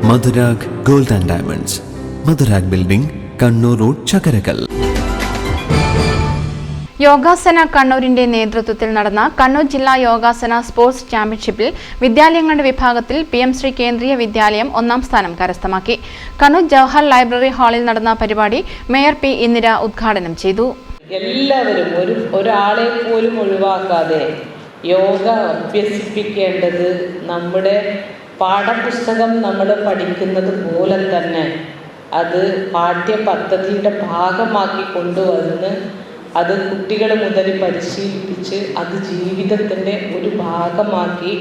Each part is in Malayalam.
Madhurag gold and diamonds, Madhurag building, Kannur road, Chakkarakkal. യോഗാസന കണ്ണൂരിന്റെ നേതൃത്വത്തിൽ നടന്ന കണ്ണൂർ ജില്ലാ യോഗാസന സ്പോർട്സ് ചാമ്പ്യൻഷിപ്പിൽ വിദ്യാലയങ്ങളുടെ വിഭാഗത്തിൽ PM ശ്രീ കേന്ദ്രീയ വിദ്യാലയം ഒന്നാം സ്ഥാനം കരസ്ഥമാക്കി. കണ്ണൂർ ജവഹർ ലൈബ്രറി ഹാളിൽ നടന്ന പരിപാടി മേയർ P. ഇന്ദിര ഉദ്ഘാടനം ചെയ്തു. എല്ലാവരും ഒരാളെ പോലും ഒഴിവാക്കാതെ യോഗ അഭ്യസിപ്പിക്കേണ്ടത് നമ്മുടെ പാഠപുസ്തകം നമ്മൾ പഠിക്കുന്നത് പോലെ തന്നെ അത് പാഠ്യപദ്ധതിയുടെ ഭാഗമാക്കി കൊണ്ടുവന്ന് അത് കുട്ടികൾ മുതൽ പരിശീലിപ്പിച്ച് അത് ജീവിതത്തിൻ്റെ ഒരു ഭാഗമാക്കി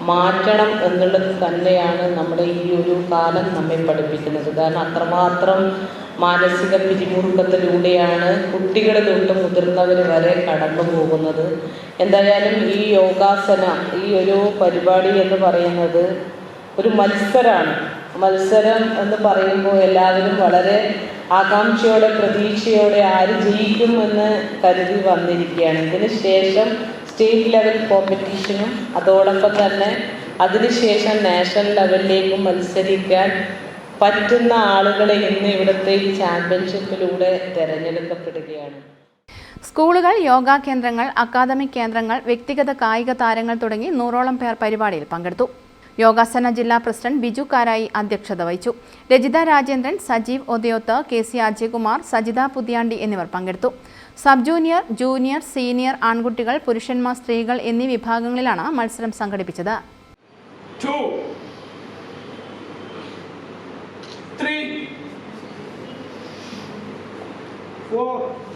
മാറ്റണം എന്നുള്ളത് തന്നെയാണ് നമ്മുടെ ഈ ഒരു കാലം നമ്മെ പഠിപ്പിക്കുന്നത്. കാരണം അത്രമാത്രം മാനസിക പിരിമുറുക്കത്തിലൂടെയാണ് കുട്ടികൾ തൊട്ട് മുതിർന്നവർ വരെ കടന്നു പോകുന്നത്. എന്തായാലും ഈ യോഗാസന ഈ ഒരു പരിപാടി എന്ന് പറയുന്നത് ഒരു മത്സരമാണ്. മത്സരം എന്ന് പറയുമ്പോൾ എല്ലാവരും വളരെ ആകാംക്ഷയോടെ പ്രതീക്ഷയോടെ ആര് ജയിക്കുമെന്ന് കരുതി വന്നിരിക്കുകയാണ്. ഇതിന് ശേഷം സ്റ്റേറ്റ് ലെവൽ കോമ്പറ്റീഷനും അതോടൊപ്പം തന്നെ അതിനുശേഷം നാഷണൽ ലെവലിലേക്കും മത്സരിക്കാൻ പറ്റുന്ന ആളുകളെ ഇന്ന് ഇവിടുത്തെ ഈ ചാമ്പ്യൻഷിപ്പിലൂടെ തിരഞ്ഞെടുക്കപ്പെടുകയാണ്. സ്കൂളുകൾ, യോഗാ കേന്ദ്രങ്ങൾ, അക്കാദമിക് കേന്ദ്രങ്ങൾ, വ്യക്തിഗത കായിക താരങ്ങൾ തുടങ്ങി 100ഓളം പേർ പരിപാടിയിൽ പങ്കെടുത്തു. യോഗാസന ജില്ലാ പ്രസിഡന്റ് ബിജു കാരായി അധ്യക്ഷത വഹിച്ചു. രജിത രാജേന്ദ്രൻ, സജീവ് ഒതയോത്ത്, KC അജയ്കുമാർ, സജിത പുതിയാണ്ടി എന്നിവർ പങ്കെടുത്തു. സബ് ജൂനിയർ, ജൂനിയർ, സീനിയർ, ആൺകുട്ടികൾ, പുരുഷന്മാർ, സ്ത്രീകൾ എന്നീ വിഭാഗങ്ങളിലാണ് മത്സരം സംഘടിപ്പിച്ചത്. 2 3 4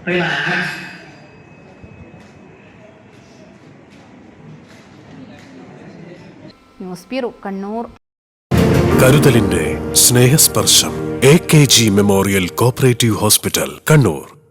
Relax. News bureau, Kannur. കരുതലിന്റെ സ്നേഹസ്പർശം AKG memorial cooperative hospital, Kannur.